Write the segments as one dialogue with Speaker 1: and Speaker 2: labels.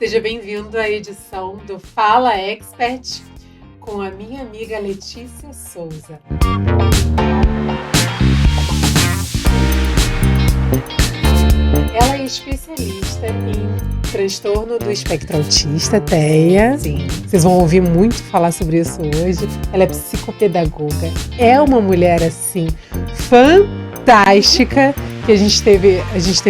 Speaker 1: Seja bem-vindo à edição do Fala Expert com a minha amiga Letícia Souza. Ela é especialista em transtorno do espectro autista, TEA.
Speaker 2: Sim.
Speaker 1: Vocês vão ouvir muito falar sobre isso hoje. Ela é psicopedagoga. É uma mulher, assim, fantástica. Que a gente teve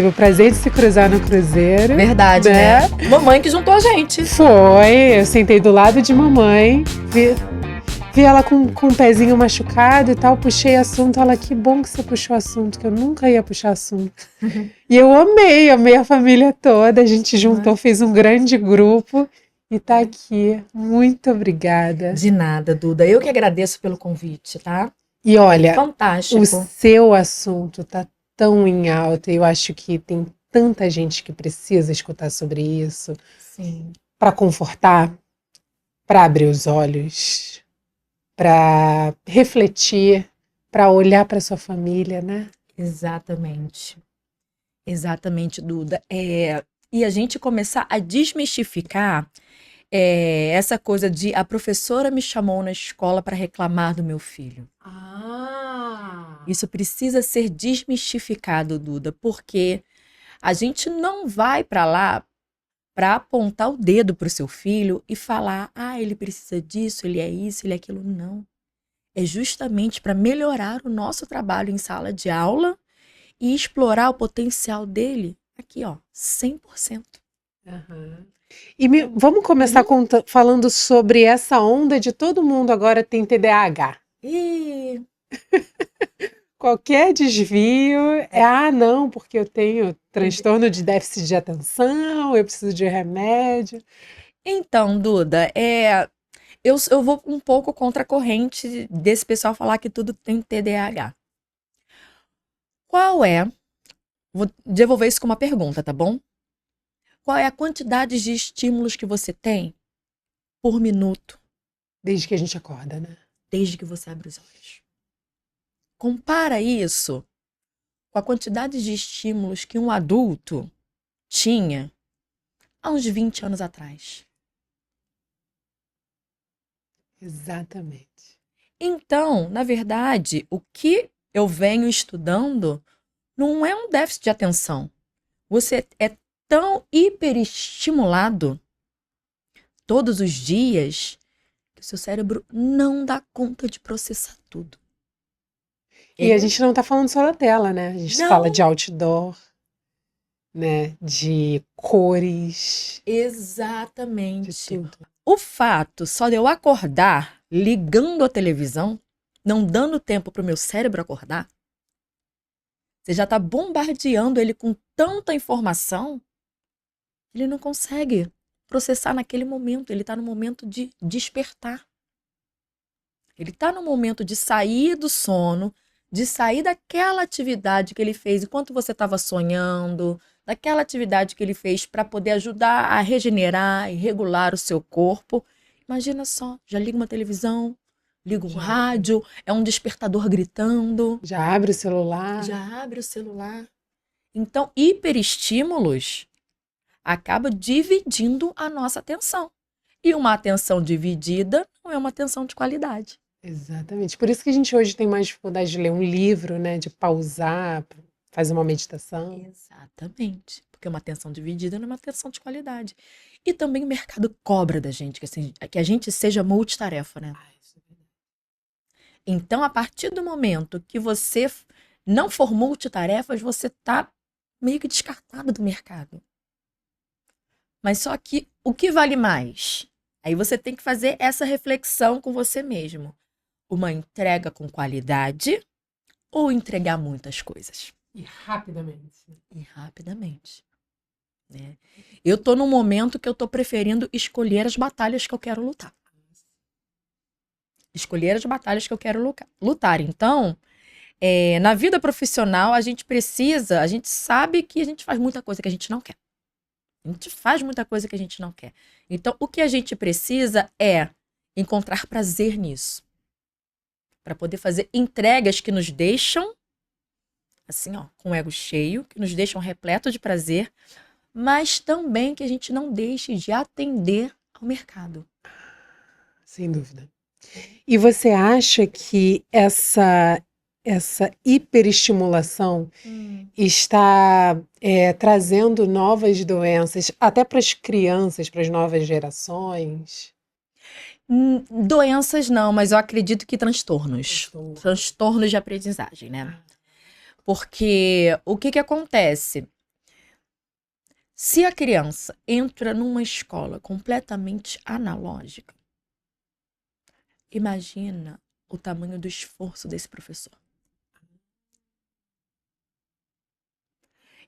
Speaker 1: o prazer de se cruzar no cruzeiro.
Speaker 2: Verdade, né? Mamãe que juntou a gente.
Speaker 1: Foi, eu sentei do lado de mamãe, vi ela com o pezinho machucado e tal, puxei assunto, ela, que bom que você puxou assunto, que eu nunca ia puxar assunto. E eu amei a família toda, a gente juntou, fez um grande grupo e tá aqui. Muito obrigada.
Speaker 2: De nada, Duda. Eu que agradeço pelo convite, tá?
Speaker 1: E olha,
Speaker 2: fantástico.
Speaker 1: O seu assunto tá tão em alta, eu acho que tem tanta gente que precisa escutar sobre isso.
Speaker 2: Sim.
Speaker 1: Para confortar, para abrir os olhos, para refletir, para olhar para sua família, né?
Speaker 2: Exatamente. Exatamente, Duda. E a gente começar a desmistificar essa coisa de a professora me chamou na escola para reclamar do meu filho. Isso precisa ser desmistificado, Duda, porque a gente não vai para lá para apontar o dedo para o seu filho e falar, ele precisa disso, ele é isso, ele é aquilo. Não. É justamente para melhorar o nosso trabalho em sala de aula e explorar o potencial dele aqui, ó, 100%.
Speaker 1: Uhum. E vamos começar falando sobre essa onda de todo mundo agora tem TDAH. Qualquer desvio não, porque eu tenho transtorno de déficit de atenção, eu preciso de remédio.
Speaker 2: Então, Duda, eu vou um pouco contra a corrente desse pessoal falar que tudo tem TDAH. Vou devolver isso com uma pergunta, tá bom? Qual é a quantidade de estímulos que você tem por minuto?
Speaker 1: Desde que a gente acorda, né?
Speaker 2: Desde que você abre os olhos. Compara isso com a quantidade de estímulos que um adulto tinha há uns 20 anos atrás.
Speaker 1: Exatamente.
Speaker 2: Então, na verdade, o que eu venho estudando não é um déficit de atenção. Você é tão hiperestimulado todos os dias que o seu cérebro não dá conta de processar tudo.
Speaker 1: E a gente não tá falando só da tela, né? A gente fala de outdoor, né? De cores.
Speaker 2: Exatamente.
Speaker 1: De tudo.
Speaker 2: O fato só de eu acordar ligando a televisão, não dando tempo para o meu cérebro acordar, você já está bombardeando ele com tanta informação, ele não consegue processar naquele momento. Ele está no momento de despertar. Ele está no momento de sair do sono, de sair daquela atividade que ele fez enquanto você estava sonhando, daquela atividade que ele fez para poder ajudar a regenerar e regular o seu corpo. Imagina só, já liga uma televisão, liga um rádio, é um despertador gritando.
Speaker 1: Já abre o celular.
Speaker 2: Então, hiperestímulos acaba dividindo a nossa atenção. E uma atenção dividida não é uma atenção de qualidade.
Speaker 1: Exatamente. Por isso que a gente hoje tem mais dificuldade de ler um livro, né? De pausar, fazer uma meditação.
Speaker 2: Exatamente. Porque uma atenção dividida não é uma atenção de qualidade. E também o mercado cobra da gente, que a gente seja multitarefa, né? Então, a partir do momento que você não for multitarefas, você tá meio que descartado do mercado. Mas só que o que vale mais? Aí você tem que fazer essa reflexão com você mesmo. Uma entrega com qualidade ou entregar muitas coisas?
Speaker 1: E rapidamente.
Speaker 2: Né? Eu tô num momento que eu tô preferindo escolher as batalhas que eu quero lutar. Então, na vida profissional, a gente sabe que a gente faz muita coisa que a gente não quer. Então, o que a gente precisa é encontrar prazer nisso. Para poder fazer entregas que nos deixam, assim, ó, com o ego cheio, que nos deixam repleto de prazer, mas também que a gente não deixe de atender ao mercado.
Speaker 1: Sem dúvida. E você acha que essa hiperestimulação está trazendo novas doenças, até para as crianças, para as novas gerações?
Speaker 2: Doenças não, mas eu acredito que transtornos.
Speaker 1: Transtorno.
Speaker 2: Transtornos de aprendizagem, né? Porque o que acontece? Se a criança entra numa escola completamente analógica, imagina o tamanho do esforço desse professor.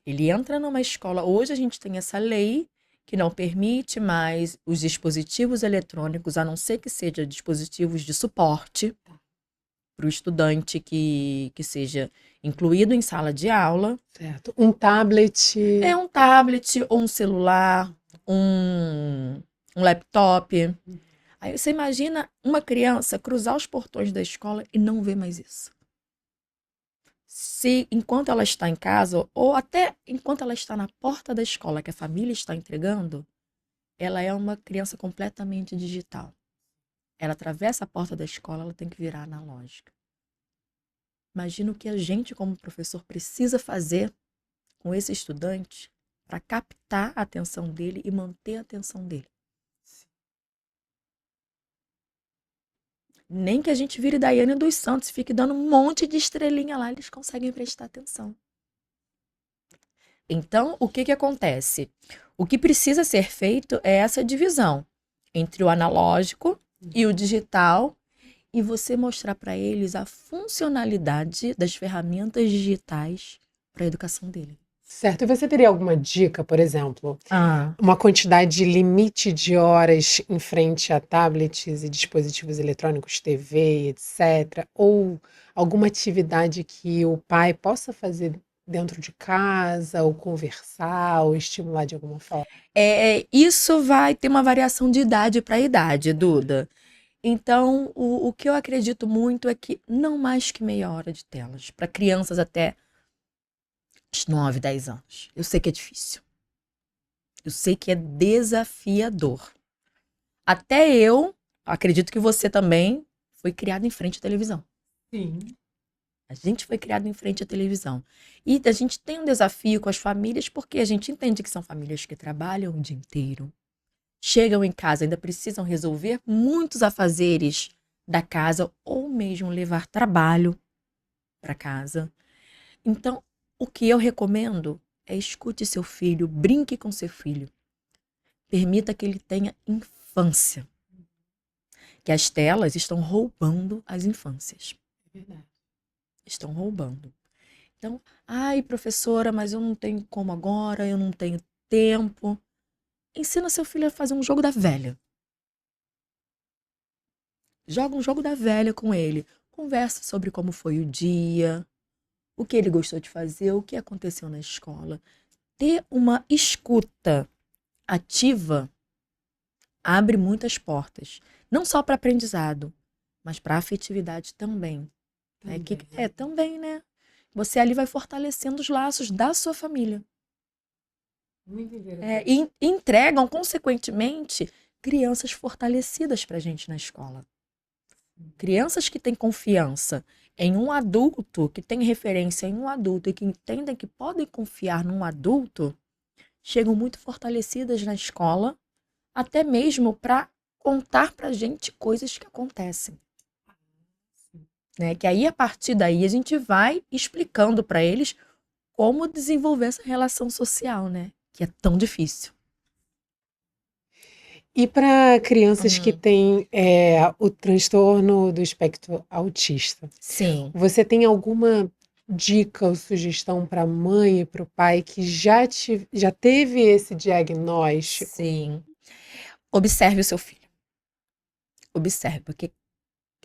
Speaker 2: Ele entra numa escola, hoje a gente tem essa lei que não permite mais os dispositivos eletrônicos, a não ser que sejam dispositivos de suporte para o estudante que seja incluído em sala de aula.
Speaker 1: Certo. Um tablet.
Speaker 2: É um tablet, ou um celular, um laptop. Aí você imagina uma criança cruzar os portões da escola e não ver mais isso. Se enquanto ela está em casa, ou até enquanto ela está na porta da escola, que a família está entregando, ela é uma criança completamente digital. Ela atravessa a porta da escola, ela tem que virar analógica. Imagina o que a gente, como professor, precisa fazer com esse estudante para captar a atenção dele e manter a atenção dele. Nem que a gente vire Daiane dos Santos e fique dando um monte de estrelinha lá, eles conseguem prestar atenção. Então, o que acontece? O que precisa ser feito é essa divisão entre o analógico e o digital, e você mostrar para eles a funcionalidade das ferramentas digitais para a educação dele.
Speaker 1: Certo. E você teria alguma dica, por exemplo, uma quantidade limite de horas em frente a tablets e dispositivos eletrônicos, TV, etc., ou alguma atividade que o pai possa fazer dentro de casa, ou conversar, ou estimular de alguma forma?
Speaker 2: Isso vai ter uma variação de idade para idade, Duda. Então, o que eu acredito muito é que não mais que meia hora de telas, para crianças até 9, 10 anos. Eu sei que é difícil. Eu sei que é desafiador. Até eu, acredito que você também foi criado em frente à televisão.
Speaker 1: Sim.
Speaker 2: A gente foi criado em frente à televisão. E a gente tem um desafio com as famílias, porque a gente entende que são famílias que trabalham o dia inteiro. Chegam em casa, ainda precisam resolver muitos afazeres da casa, ou mesmo levar trabalho para casa. Então, o que eu recomendo é escute seu filho, brinque com seu filho. Permita que ele tenha infância. Que as telas estão roubando as infâncias.
Speaker 1: É verdade.
Speaker 2: Estão roubando. Então, ai, professora, mas eu não tenho como agora, eu não tenho tempo. Ensina seu filho a fazer um jogo da velha. Joga um jogo da velha com ele. Conversa sobre como foi o dia, o que ele gostou de fazer, o que aconteceu na escola. Ter uma escuta ativa abre muitas portas. Não só para aprendizado, mas para afetividade também. Também, né? Você ali vai fortalecendo os laços da sua família.
Speaker 1: Muito interessante.
Speaker 2: E entregam, consequentemente, crianças fortalecidas para a gente na escola. Crianças que têm confiança em um adulto, que têm referência em um adulto e que entendem que podem confiar num adulto, chegam muito fortalecidas na escola, até mesmo para contar para a gente coisas que acontecem. Né? Que aí, a partir daí, a gente vai explicando para eles como desenvolver essa relação social, né? Que é tão difícil.
Speaker 1: E para crianças que têm o transtorno do espectro autista,
Speaker 2: Sim.
Speaker 1: você tem alguma dica ou sugestão para a mãe e para o pai que já teve esse diagnóstico?
Speaker 2: Sim. Observe o seu filho. Observe, porque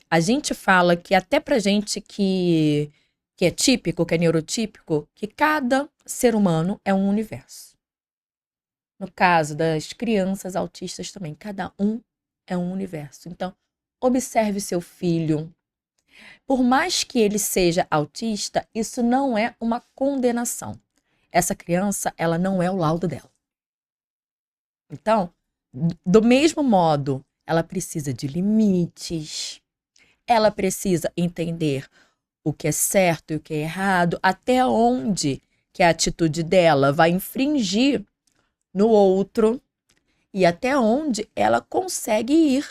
Speaker 2: a gente fala que até pra gente que é típico, que é neurotípico, que cada ser humano é um universo. No caso das crianças autistas também, cada um é um universo. Então, observe seu filho. Por mais que ele seja autista, isso não é uma condenação. Essa criança, ela não é o laudo dela. Então, do mesmo modo, ela precisa de limites, ela precisa entender o que é certo e o que é errado, até onde que a atitude dela vai infringir no outro e até onde ela consegue ir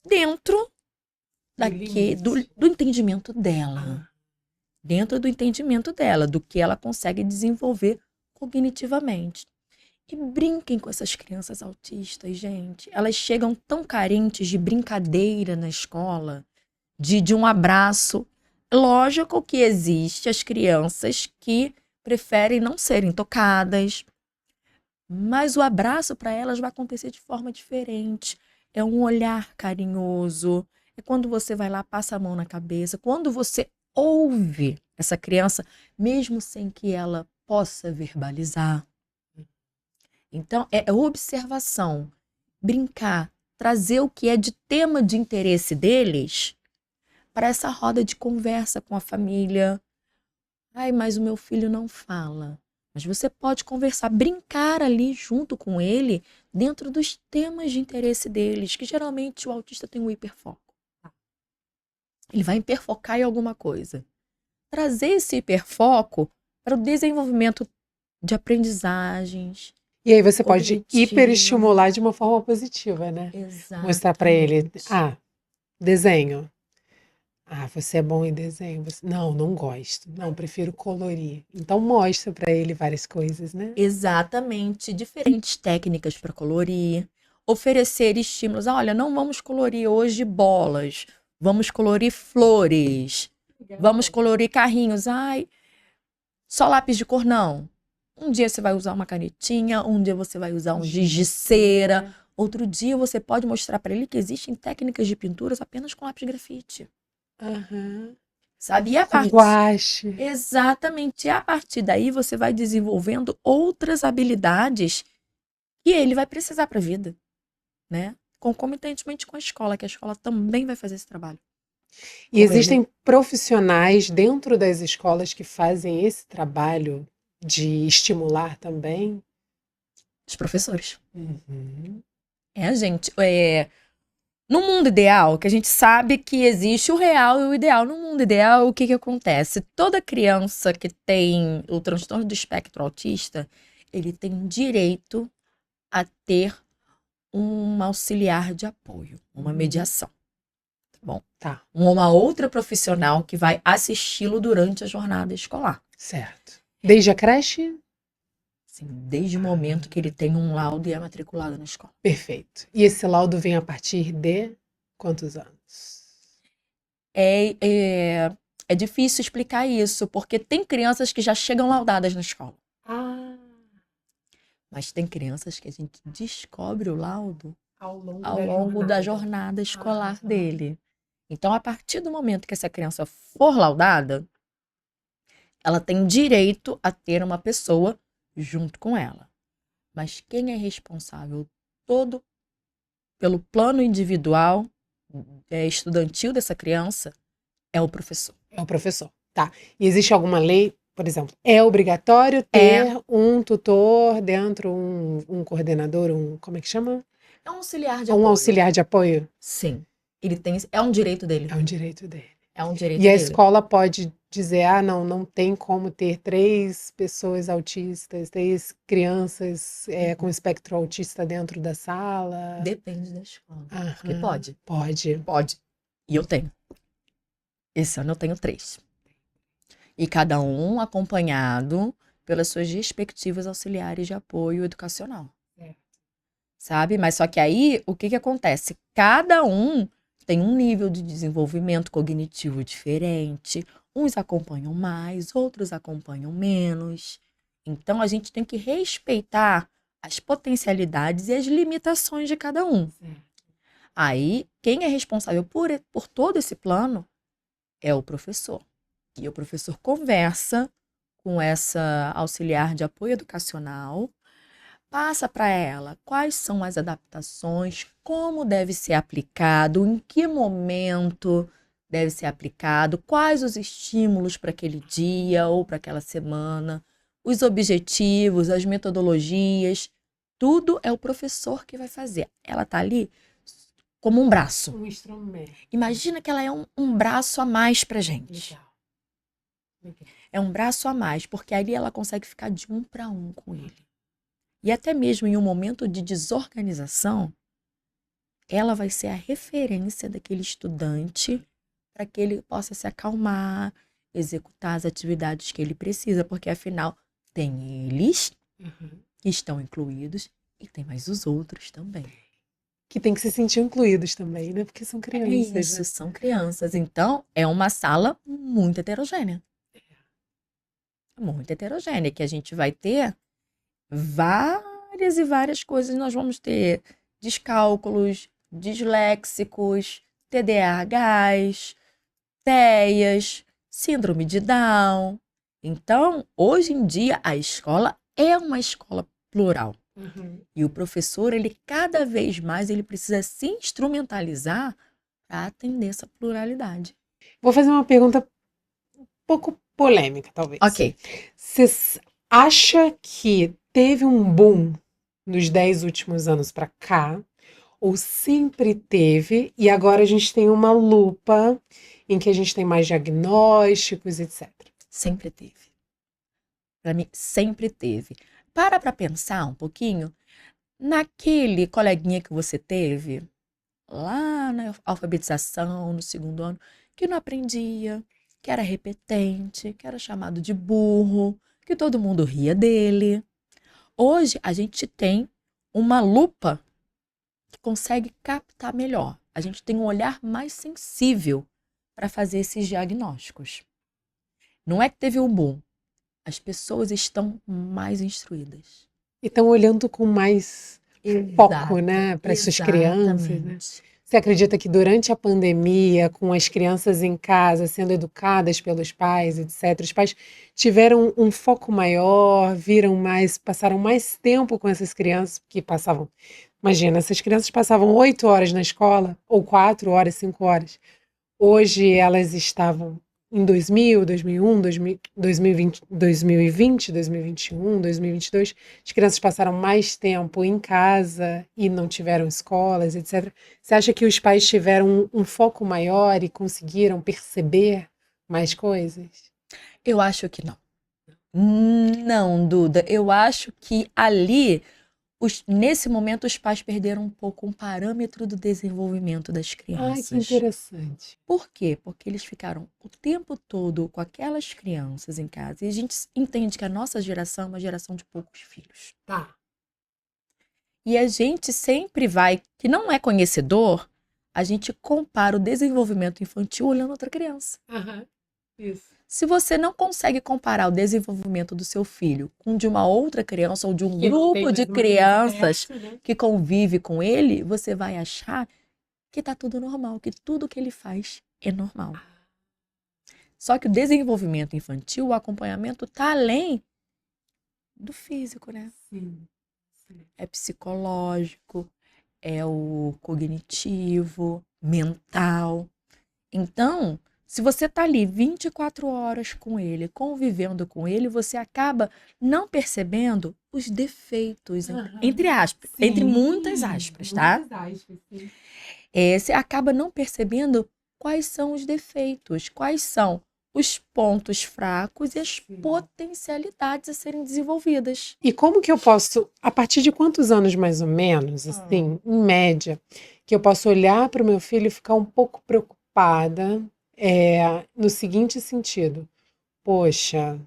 Speaker 2: dentro do entendimento dela. Dentro do entendimento dela, do que ela consegue desenvolver cognitivamente. E brinquem com essas crianças autistas, gente. Elas chegam tão carentes de brincadeira na escola, de um abraço. Lógico que existe as crianças que preferem não serem tocadas, mas o abraço para elas vai acontecer de forma diferente. É um olhar carinhoso. É quando você vai lá, passa a mão na cabeça. Quando você ouve essa criança, mesmo sem que ela possa verbalizar. Então, é observação, brincar, trazer o que é de tema de interesse deles para essa roda de conversa com a família. Ai, mas o meu filho não fala. Mas você pode conversar, brincar ali junto com ele, dentro dos temas de interesse deles, que geralmente o autista tem um hiperfoco. Ele vai hiperfocar em alguma coisa. Trazer esse hiperfoco para o desenvolvimento de aprendizagens.
Speaker 1: E aí você pode hiperestimular de uma forma positiva, né?
Speaker 2: Exatamente.
Speaker 1: Mostrar para ele, desenho. Você é bom em desenho. Não gosto. Não, prefiro colorir. Então mostra para ele várias coisas, né?
Speaker 2: Exatamente. Diferentes técnicas para colorir. Oferecer estímulos. Olha, não vamos colorir hoje bolas. Vamos colorir flores. Vamos colorir carrinhos. Ai, só lápis de cor, não. Um dia você vai usar uma canetinha, um dia você vai usar um giz de cera. Outro dia você pode mostrar para ele que existem técnicas de pinturas apenas com lápis de grafite. Sabe? E a partir...
Speaker 1: Guache.
Speaker 2: Exatamente. E a partir daí você vai desenvolvendo outras habilidades que ele vai precisar para a vida, né? Concomitantemente com a escola, que a escola também vai fazer esse trabalho.
Speaker 1: E existem profissionais dentro das escolas que fazem esse trabalho de estimular também?
Speaker 2: Os professores. Gente, no mundo ideal, que a gente sabe que existe o real e o ideal. No mundo ideal, o que acontece? Toda criança que tem o transtorno do espectro autista, ele tem direito a ter um auxiliar de apoio, uma mediação. Tá bom?
Speaker 1: Tá.
Speaker 2: Uma outra profissional que vai assisti-lo durante a jornada escolar.
Speaker 1: Certo. Desde a creche?
Speaker 2: Sim, desde o momento que ele tem um laudo e é matriculado na escola.
Speaker 1: Perfeito. E esse laudo vem a partir de quantos anos?
Speaker 2: É difícil explicar isso, porque tem crianças que já chegam laudadas na escola. Mas tem crianças que a gente descobre o laudo ao longo da jornada escolar dele. Então, a partir do momento que essa criança for laudada, ela tem direito a ter uma pessoa junto com ela. Mas quem é responsável todo pelo plano individual, estudantil dessa criança, é o professor.
Speaker 1: É o professor, tá. E existe alguma lei, por exemplo, é obrigatório ter um tutor dentro, um coordenador, como é que chama?
Speaker 2: É um auxiliar de apoio.
Speaker 1: Um auxiliar de apoio?
Speaker 2: Sim. É um direito dele.
Speaker 1: É um direito dele.
Speaker 2: É um direito
Speaker 1: e
Speaker 2: dele.
Speaker 1: A escola pode dizer, não tem como ter 3 pessoas autistas, 3 crianças com espectro autista dentro da sala?
Speaker 2: Depende da escola. Porque pode.
Speaker 1: Pode.
Speaker 2: E eu tenho. Esse ano eu tenho 3. E cada um acompanhado pelas suas respectivas auxiliares de apoio educacional. Sabe? Mas só que aí, o que acontece? Cada um tem um nível de desenvolvimento cognitivo diferente. Uns acompanham mais, outros acompanham menos. Então, a gente tem que respeitar as potencialidades e as limitações de cada um. Aí, quem é responsável por todo esse plano é o professor. E o professor conversa com essa auxiliar de apoio educacional, passa para ela quais são as adaptações, como deve ser aplicado, em que momento deve ser aplicado, quais os estímulos para aquele dia ou para aquela semana, os objetivos, as metodologias, Tudo é o professor que vai fazer. Ela tá ali como um braço.
Speaker 1: Um instrumento.
Speaker 2: Imagina que ela é um braço a mais pra gente.
Speaker 1: Legal.
Speaker 2: É um braço a mais, porque ali ela consegue ficar de um para um com ele. E até mesmo em um momento de desorganização, ela vai ser a referência daquele estudante para que ele possa se acalmar, executar as atividades que ele precisa, porque afinal tem eles que estão incluídos e tem mais os outros também.
Speaker 1: Que tem que se sentir incluídos também, né? Porque são crianças.
Speaker 2: É isso,
Speaker 1: Né?
Speaker 2: são crianças. Então, é uma sala muito heterogênea. Muito heterogênea, que a gente vai ter várias e várias coisas. Nós vamos ter descálculos, disléxicos, TDAHs, TEAs, síndrome de Down. Então, hoje em dia, a escola é uma escola plural. E o professor, ele cada vez mais, ele precisa se instrumentalizar para atender essa pluralidade.
Speaker 1: Vou fazer uma pergunta um pouco polêmica, talvez.
Speaker 2: Ok.
Speaker 1: Você acha que teve um boom nos 10 últimos anos para cá? Ou sempre teve e agora a gente tem uma lupa em que a gente tem mais diagnósticos, etc.
Speaker 2: Sempre teve. Para mim, sempre teve. Para pensar um pouquinho naquele coleguinha que você teve lá na alfabetização, no 2º ano, que não aprendia, que era repetente, que era chamado de burro, que todo mundo ria dele. Hoje, a gente tem uma lupa que consegue captar melhor. A gente tem um olhar mais sensível para fazer esses diagnósticos. Não é que teve um boom. As pessoas estão mais instruídas.
Speaker 1: E estão olhando com mais foco, né, para essas crianças. Né? Você acredita que durante a pandemia, com as crianças em casa sendo educadas pelos pais, etc., os pais tiveram um foco maior, viram mais, passaram mais tempo com essas crianças que passavam. Imagina, essas crianças passavam 8 horas na escola, ou 4 horas, 5 horas. Hoje elas estavam em 2000, 2001, 2020, 2021, 2022. As crianças passaram mais tempo em casa e não tiveram escolas, etc. Você acha que os pais tiveram um foco maior e conseguiram perceber mais coisas?
Speaker 2: Eu acho que não. Não, Duda. Eu acho que ali, nesse momento, os pais perderam um pouco um parâmetro do desenvolvimento das
Speaker 1: Ai,
Speaker 2: crianças.
Speaker 1: que interessante.
Speaker 2: Por quê? Porque eles ficaram o tempo todo com aquelas crianças em casa. E a gente entende que a nossa geração é uma geração de poucos filhos.
Speaker 1: Tá.
Speaker 2: E a gente sempre vai, que não é conhecedor, a gente compara o desenvolvimento infantil olhando outra criança.
Speaker 1: Isso.
Speaker 2: Se você não consegue comparar o desenvolvimento do seu filho com de uma outra criança ou de um grupo de crianças que convive com ele, você vai achar que tá tudo normal, que tudo que ele faz é normal. Só que o desenvolvimento infantil, o acompanhamento tá além do físico, né?
Speaker 1: Sim.
Speaker 2: É psicológico, é o cognitivo, mental. Então, se você tá ali 24 horas com ele, convivendo com ele, você acaba não percebendo os defeitos, entre aspas,
Speaker 1: Sim,
Speaker 2: entre muitas aspas, tá?
Speaker 1: Muitas aspas, sim.
Speaker 2: Você acaba não percebendo quais são os defeitos, quais são os pontos fracos e as potencialidades a serem desenvolvidas.
Speaker 1: E como que eu posso, a partir de quantos anos mais ou menos, assim, em média, que eu posso olhar para o meu filho e ficar um pouco preocupada, no seguinte sentido: poxa,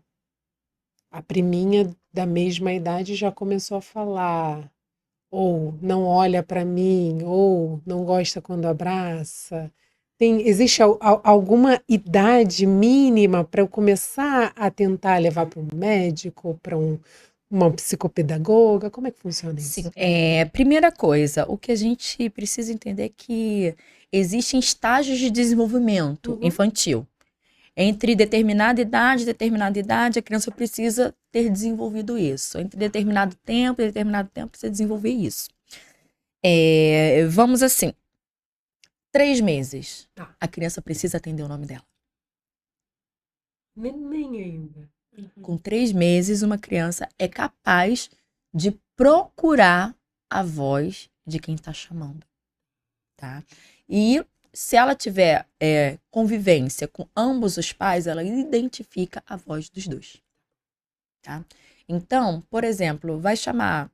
Speaker 1: a priminha da mesma idade já começou a falar, ou não olha para mim, ou não gosta quando abraça. Existe alguma idade mínima para eu começar a tentar levar para um médico, para uma psicopedagoga? Como é que funciona isso?
Speaker 2: Sim, primeira coisa, o que a gente precisa entender é que existem estágios de desenvolvimento infantil. Entre determinada idade, a criança precisa ter desenvolvido isso. Entre determinado tempo e determinado tempo, precisa desenvolver isso. Vamos assim, 3 meses, a criança precisa atender o nome dela.
Speaker 1: Nem ainda.
Speaker 2: Com 3 meses, uma criança é capaz de procurar a voz de quem está chamando, tá? E se ela tiver convivência com ambos os pais, ela identifica a voz dos dois, tá? Então, por exemplo, vai chamar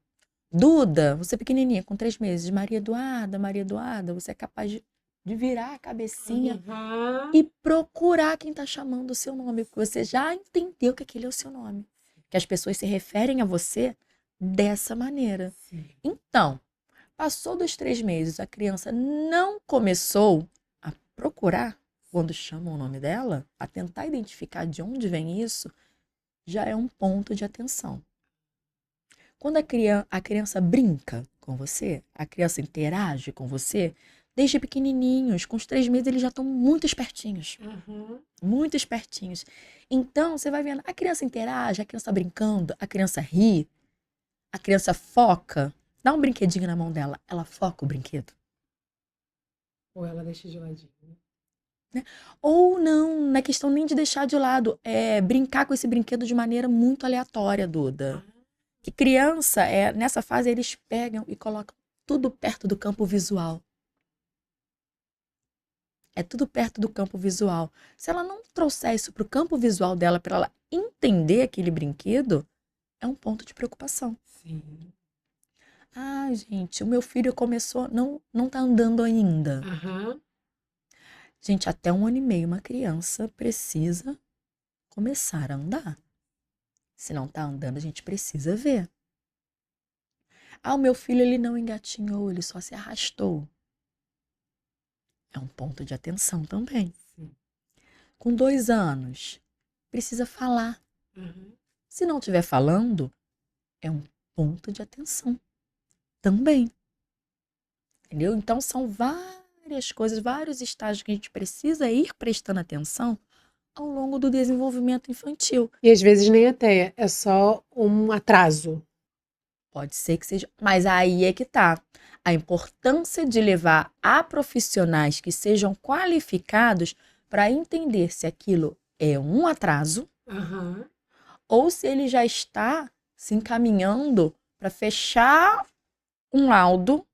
Speaker 2: Duda, você pequenininha, com 3 meses, Maria Eduarda, você é capaz de virar a cabecinha e procurar quem tá chamando o seu nome, porque você já entendeu que aquele é o seu nome, que as pessoas se referem a você dessa maneira.
Speaker 1: Sim.
Speaker 2: Então, passou dos 3 meses, a criança não começou a procurar quando chamam o nome dela, a tentar identificar de onde vem isso, já é um ponto de atenção. Quando a criança brinca com você, a criança interage com você, desde pequenininhos, com os 3 meses eles já estão muito espertinhos. Muito espertinhos. Então, você vai vendo, a criança interage, a criança brincando, a criança ri, a criança foca. Dá um brinquedinho na mão dela, ela foca o brinquedo.
Speaker 1: Ou ela deixa de ladinho.
Speaker 2: Ou não, não é questão nem de deixar de lado, é brincar com esse brinquedo de maneira muito aleatória, Duda. Que criança, nessa fase, eles pegam e colocam tudo perto do campo visual. É tudo perto do campo visual. Se ela não trouxer isso para o campo visual dela, para ela entender aquele brinquedo, é um ponto de preocupação.
Speaker 1: Sim.
Speaker 2: Ah, gente, o meu filho começou, não tá andando ainda. Gente, até 1 ano e meio, uma criança precisa começar a andar. Se não tá andando, a gente precisa ver. Ah, o meu filho, ele não engatinhou, ele só se arrastou. É um ponto de atenção também.
Speaker 1: Sim.
Speaker 2: Com 2 anos, precisa falar. Se não estiver falando, é um ponto de atenção também. Entendeu? Então, são várias coisas, vários estágios que a gente precisa ir prestando atenção ao longo do desenvolvimento infantil.
Speaker 1: E às vezes nem até, é só um atraso.
Speaker 2: Pode ser que seja, mas aí é que tá. A importância de levar a profissionais que sejam qualificados para entender se aquilo é um atraso ou se ele já está se encaminhando para fechar um laudo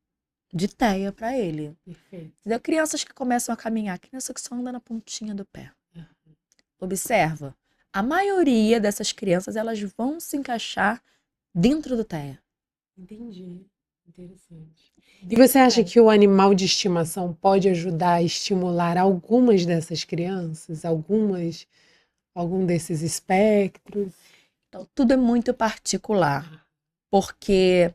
Speaker 2: de TEA para ele.
Speaker 1: Perfeito.
Speaker 2: Entendeu? Crianças que começam a caminhar, criança que só anda na pontinha do pé. Observa, a maioria dessas crianças, elas vão se encaixar dentro do TEA.
Speaker 1: Entendi. Interessante. E você acha que o animal de estimação pode ajudar a estimular algumas dessas crianças? Algum desses espectros?
Speaker 2: Então, tudo é muito particular, porque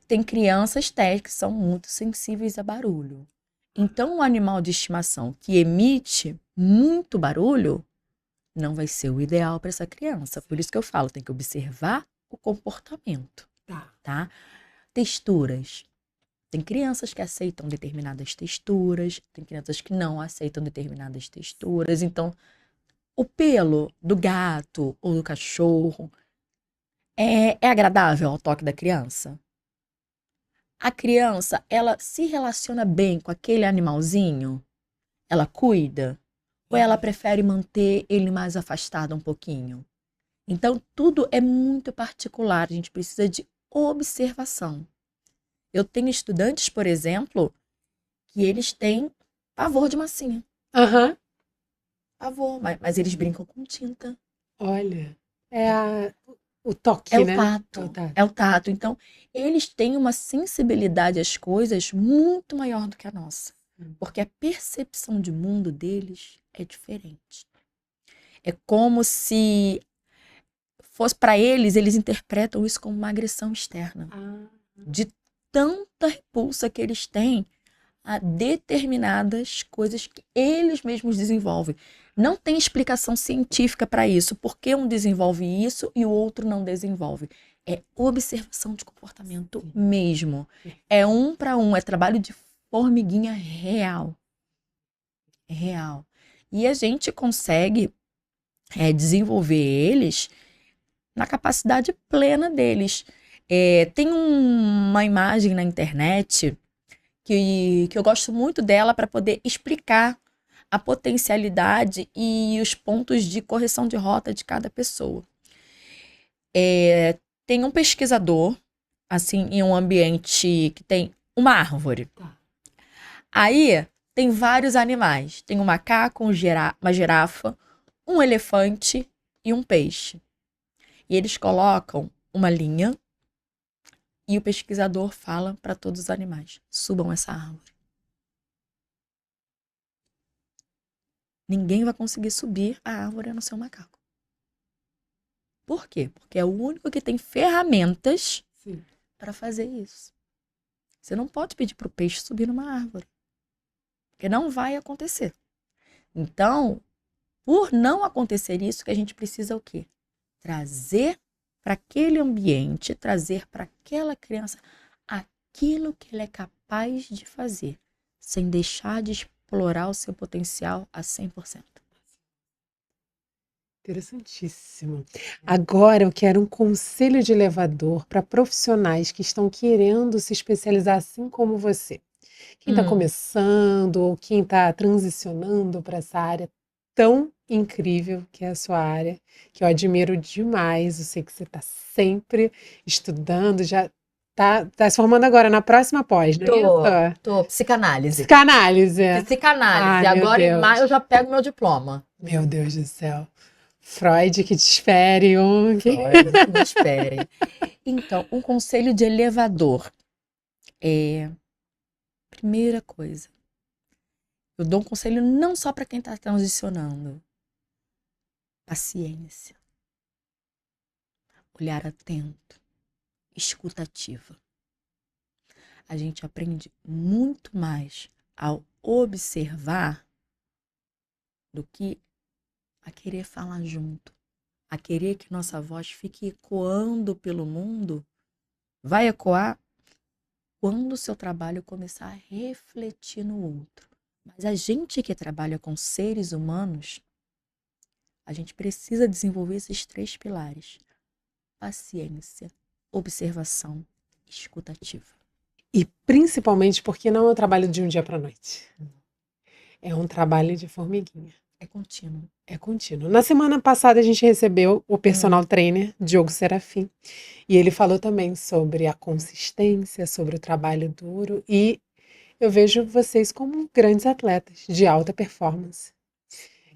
Speaker 2: tem crianças que são muito sensíveis a barulho. Então, o animal de estimação que emite muito barulho não vai ser o ideal para essa criança. Por isso que eu falo, tem que observar o comportamento. Tá? Texturas. Tem crianças que aceitam determinadas texturas, tem crianças que não aceitam determinadas texturas. Então, o pelo do gato ou do cachorro é agradável ao toque da criança? A criança, ela se relaciona bem com aquele animalzinho? Ela cuida? Ou ela prefere manter ele mais afastado um pouquinho? Então, tudo é muito particular. A gente precisa de observação. Eu tenho estudantes, por exemplo, que eles têm pavor de massinha. Pavor, mas eles brincam com tinta.
Speaker 1: Olha, o toque,
Speaker 2: É o
Speaker 1: né?
Speaker 2: tato. É o tato. Então, eles têm uma sensibilidade às coisas muito maior do que a nossa. Porque a percepção de mundo deles é diferente. É como se fosse para eles interpretam isso como uma agressão externa. De tanta repulsa que eles têm a determinadas coisas que eles mesmos desenvolvem. Não tem explicação científica para isso, porque um desenvolve isso e o outro não desenvolve. É observação de comportamento mesmo. É 1 para 1, é trabalho de formiguinha real. É real. E a gente consegue desenvolver eles na capacidade plena deles. Tem uma imagem na internet que eu gosto muito dela para poder explicar a potencialidade e os pontos de correção de rota de cada pessoa. Tem um pesquisador assim, em um ambiente que tem uma árvore.
Speaker 1: Tá.
Speaker 2: Aí tem vários animais. Tem um macaco, uma girafa, um elefante e um peixe. E eles colocam uma linha e o pesquisador fala para todos os animais: subam essa árvore. Ninguém vai conseguir subir a árvore a não ser o macaco. Por quê? Porque é o único que tem ferramentas para fazer isso. Você não pode pedir para o peixe subir numa árvore, porque não vai acontecer. Então, por não acontecer isso, que a gente precisa o quê? Trazer para aquele ambiente, trazer para aquela criança aquilo que ele é capaz de fazer, sem deixar de explorar o seu potencial a 100%.
Speaker 1: Interessantíssimo. Agora eu quero um conselho de elevador para profissionais que estão querendo se especializar assim como você. Quem está começando ou quem está transicionando para essa área tão incrível que é a sua área, que eu admiro demais. Eu sei que você está sempre estudando, já tá se formando agora na próxima pós, não é isso?
Speaker 2: Tô. Psicanálise.
Speaker 1: Psicanálise.
Speaker 2: Psicanálise.
Speaker 1: Ai, meu
Speaker 2: Agora em
Speaker 1: Deus.
Speaker 2: maio eu já pego meu diploma.
Speaker 1: Meu Deus do céu. Freud que te espere, Jung.
Speaker 2: Freud que me espere. Então, um conselho de elevador é... Primeira coisa, eu dou um conselho não só para quem está transicionando. Paciência. Olhar atento. Escutativa. A gente aprende muito mais ao observar do que a querer falar junto, a querer que nossa voz fique ecoando pelo mundo. Vai ecoar quando o seu trabalho começar a refletir no outro. Mas a gente que trabalha com seres humanos, a gente precisa desenvolver esses 3 pilares: paciência, observação, escutativa.
Speaker 1: E principalmente porque não é um trabalho de um dia para a noite. É um trabalho de formiguinha.
Speaker 2: É contínuo.
Speaker 1: É contínuo. Na semana passada a gente recebeu o personal trainer, Diogo Serafim, e ele falou também sobre a consistência, sobre o trabalho duro, e eu vejo vocês como grandes atletas de alta performance,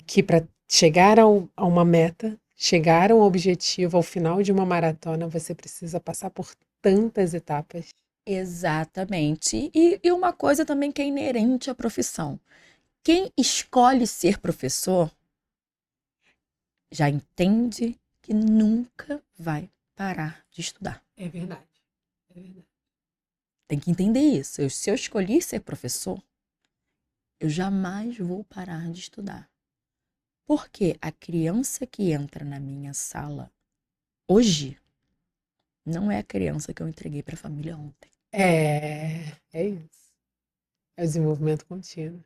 Speaker 1: que para chegar a uma meta, chegar a um objetivo, ao final de uma maratona, você precisa passar por tantas etapas.
Speaker 2: Exatamente. E uma coisa também que é inerente à profissão. Quem escolhe ser professor já entende que nunca vai parar de estudar.
Speaker 1: É verdade. É verdade.
Speaker 2: Tem que entender isso. Se eu escolhi ser professor, eu jamais vou parar de estudar. Porque a criança que entra na minha sala hoje não é a criança que eu entreguei para a família ontem.
Speaker 1: É isso. É o desenvolvimento contínuo.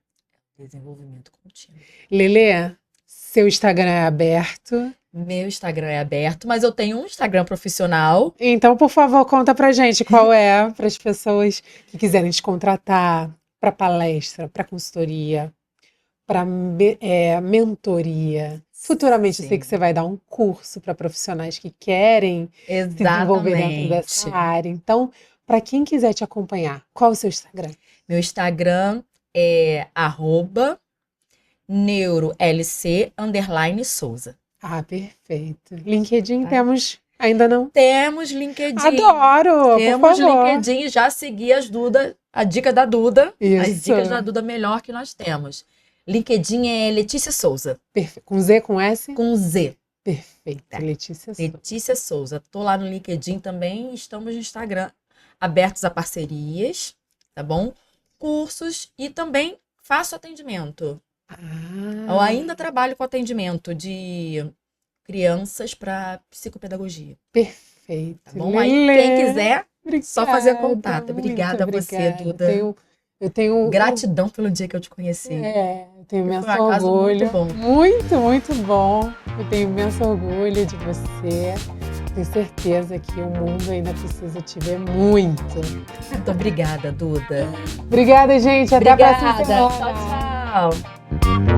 Speaker 2: Desenvolvimento contínuo.
Speaker 1: Lelê, seu Instagram é aberto.
Speaker 2: Meu Instagram é aberto, mas eu tenho um Instagram profissional.
Speaker 1: Então, por favor, conta pra gente qual é, para as pessoas que quiserem te contratar para palestra, para consultoria, para mentoria. Futuramente eu sei que você vai dar um curso para profissionais que querem se desenvolver dentro dessa área. Então, para quem quiser te acompanhar, qual é o seu Instagram?
Speaker 2: Meu Instagram é @neurolc_Souza.
Speaker 1: Ah, perfeito. LinkedIn temos? Ainda não?
Speaker 2: Temos LinkedIn.
Speaker 1: Adoro,
Speaker 2: Temos
Speaker 1: por favor.
Speaker 2: LinkedIn, já segui as Duda, a dica da Duda.
Speaker 1: Isso.
Speaker 2: As dicas da Duda melhor que nós temos. LinkedIn é Letícia Souza.
Speaker 1: Perfeito. Com Z, com S?
Speaker 2: Com Z.
Speaker 1: Perfeito. Letícia Souza.
Speaker 2: Letícia Souza. Tô lá no LinkedIn também, estamos no Instagram, abertos a parcerias, tá bom? Cursos e também faço atendimento. Eu ainda trabalho com atendimento de crianças para psicopedagogia.
Speaker 1: Perfeito.
Speaker 2: Tá bom? Aí quem quiser, só fazer contato. Obrigada a você,
Speaker 1: obrigada.
Speaker 2: Duda.
Speaker 1: Eu tenho
Speaker 2: Gratidão pelo dia que eu te conheci.
Speaker 1: eu tenho imenso
Speaker 2: Foi um acaso
Speaker 1: orgulho.
Speaker 2: muito bom.
Speaker 1: Muito, muito bom. Eu tenho imenso orgulho de você. Tenho certeza que o mundo ainda precisa te ver muito.
Speaker 2: Muito obrigada, Duda.
Speaker 1: Obrigada, gente. Até a próxima semana.
Speaker 2: Tchau, tchau.